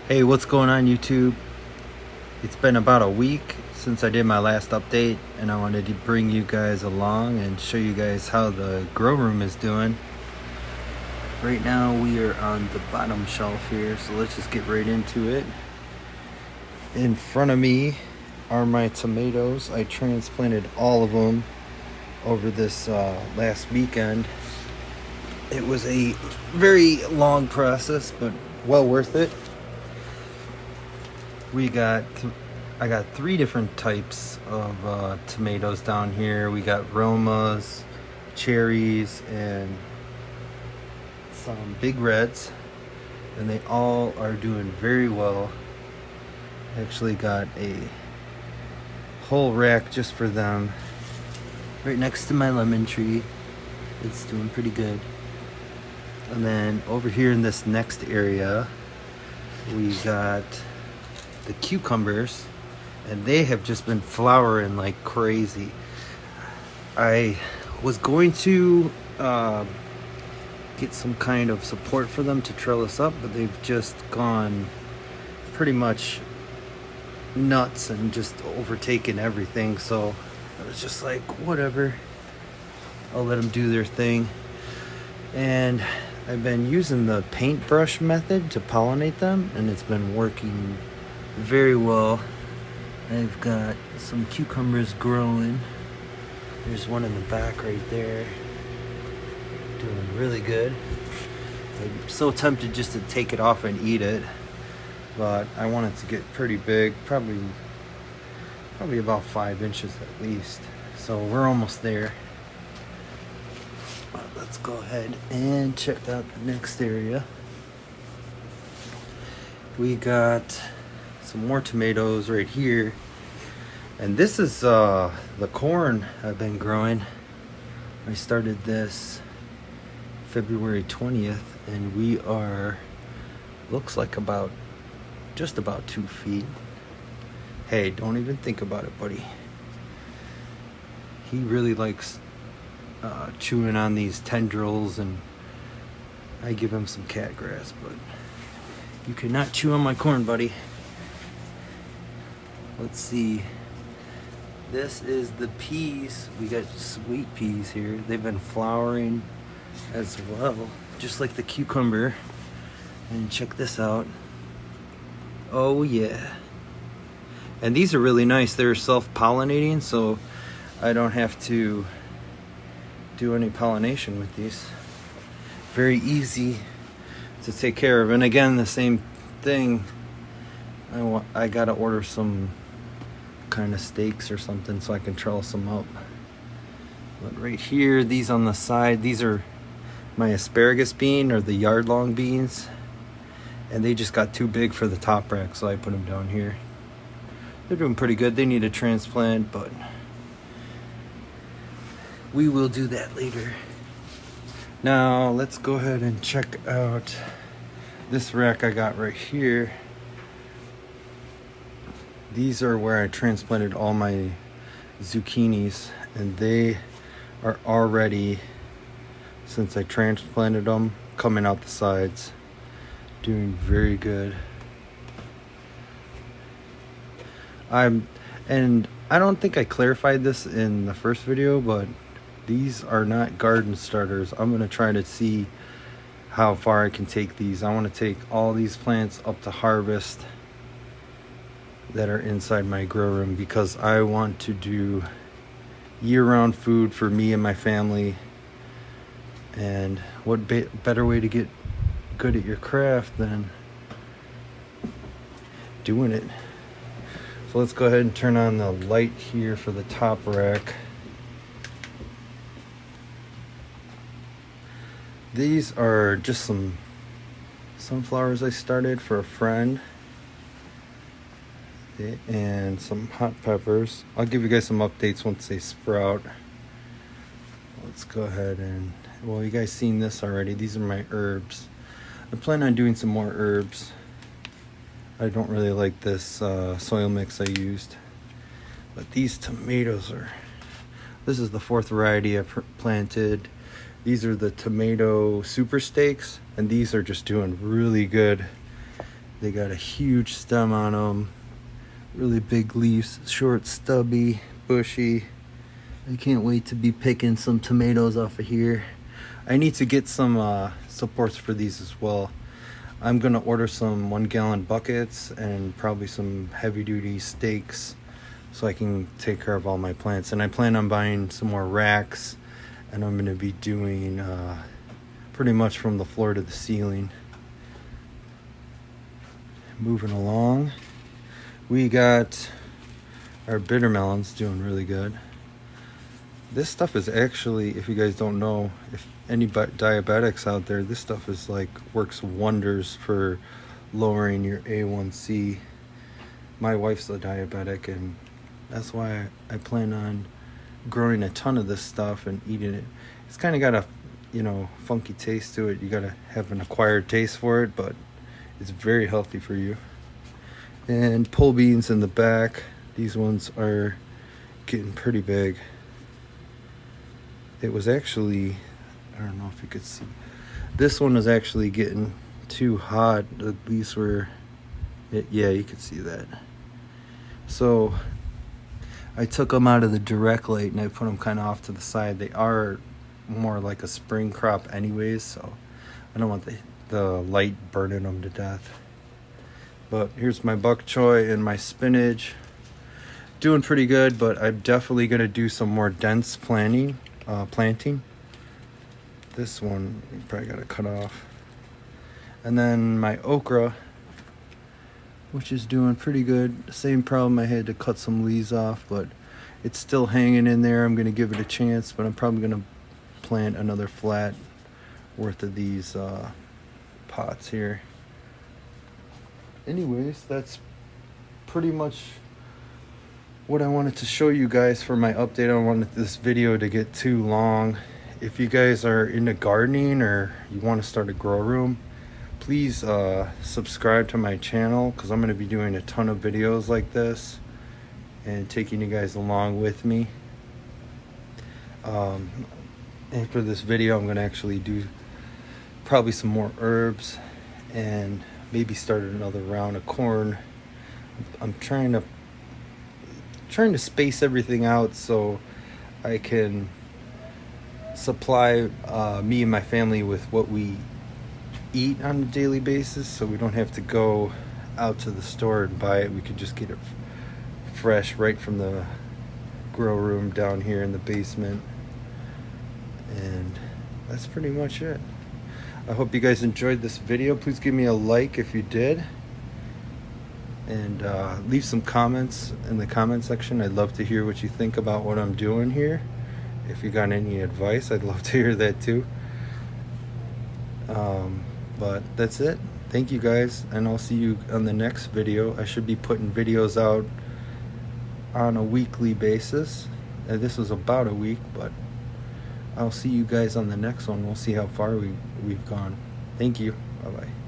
Hey, what's going on YouTube? It's been about a week since I did my last update, and I wanted to bring you guys along and show you guys how the grow room is doing. Right now we are on the bottom shelf here, so let's just get right into it. In front of me are my tomatoes. I transplanted all of them over this last weekend. It was a very long process, but well worth it. I got three different types of tomatoes down here. We got Romas, cherries, and some big reds, and they all are doing very well. Actually got a whole rack just for them right next to my lemon tree. It's doing pretty good. And then over here in this next area, we got the cucumbers, and they have just been flowering like crazy. I was going to get some kind of support for them to trellis up, but they've just gone pretty much nuts and just overtaken everything. So I was just like, whatever, I'll let them do their thing. And I've been using the paintbrush method to pollinate them, and it's been working very well. I've got some cucumbers growing. There's one in the back right there, doing really good. I'm so tempted just to take it off and eat it, but I want it to get pretty big, probably about 5 inches at least. So we're almost there. But let's go ahead and check out the next area. We got some more tomatoes right here, and this is the corn I've been growing. I started this February 20th, and we are, looks like just about 2 feet. Hey, don't even think about it, buddy. He really likes chewing on these tendrils, and I give him some cat grass, but you cannot chew on my corn, buddy. Let's see. This is the peas. We got sweet peas here. They've been flowering as well, just like the cucumber. And check this out. Oh yeah. And these are really nice. They're self-pollinating, so I don't have to do any pollination with these. Very easy to take care of. And again, the same thing. I gotta order some kind of stakes or something so I can trellis them up. But right here, these on the side, these are my asparagus bean, or the yard long beans, and they just got too big for the top rack, so I put them down here. They're doing pretty good. They need a transplant, but we will do that later. Now let's go ahead and check out this rack I got right here. These are where I transplanted all my zucchinis, and they are already, since I transplanted them, coming out the sides, doing very good. And I don't think I clarified this in the first video, but these are not garden starters. I'm gonna try to see how far I can take these. I want to take all these plants up to harvest that are inside my grow room, because I want to do year-round food for me and my family. And what better way to get good at your craft than doing it? So let's go ahead and turn on the light here for the top rack. These are just some sunflowers I started for a friend, and some hot peppers. I'll give you guys some updates once they sprout. Let's go ahead and, well, you guys seen this already. These are my herbs. I plan on doing some more herbs. I don't really like this soil mix I used, but these tomatoes this is the 4th variety I planted. These are the tomato super steaks, and these are just doing really good. They got a huge stem on them, really big leaves, short, stubby, bushy. I can't wait to be picking some tomatoes off of here. I need to get some supports for these as well. I'm gonna order some 1-gallon buckets and probably some heavy-duty stakes so I can take care of all my plants. And I plan on buying some more racks, and I'm gonna be doing pretty much from the floor to the ceiling. Moving along, we got our bitter melons doing really good. This stuff is actually, if you guys don't know, if any diabetics out there, this stuff is like works wonders for lowering your A1C. My wife's a diabetic, and that's why I plan on growing a ton of this stuff and eating it. It's kind of got a, you know, funky taste to it. You gotta have an acquired taste for it, but it's very healthy for you. And pole beans in the back. These ones are getting pretty big. It was actually, I don't know if you could see, this one was actually getting too hot. These were, yeah, you could see that. So I took them out of the direct light and I put them kind of off to the side. They are more like a spring crop anyways, so I don't want the light burning them to death. But here's my bok choy and my spinach. Doing pretty good, but I'm definitely going to do some more dense planting. This one you probably got to cut off. And then my okra, which is doing pretty good. Same problem, I had to cut some leaves off, but it's still hanging in there. I'm going to give it a chance, but I'm probably going to plant another flat worth of these pots here. Anyways, that's pretty much what I wanted to show you guys for my update. I don't want this video to get too long. If you guys are into gardening or you want to start a grow room, please subscribe to my channel, because I'm going to be doing a ton of videos like this and taking you guys along with me. After this video, I'm going to actually do probably some more herbs and maybe start another round of corn. I'm trying to space everything out so I can supply me and my family with what we eat on a daily basis, so we don't have to go out to the store and buy it. We could just get it fresh right from the grow room down here in the basement. And that's pretty much it. I hope you guys enjoyed this video. Please give me a like if you did, and leave some comments in the comment section. I'd love to hear what you think about what I'm doing here. If you got any advice, I'd love to hear that too. But that's it. Thank you guys, and I'll see you on the next video. I should be putting videos out on a weekly basis. This was about a week, but I'll see you guys on the next one. We'll see how far we've gone. Thank you. Bye-bye.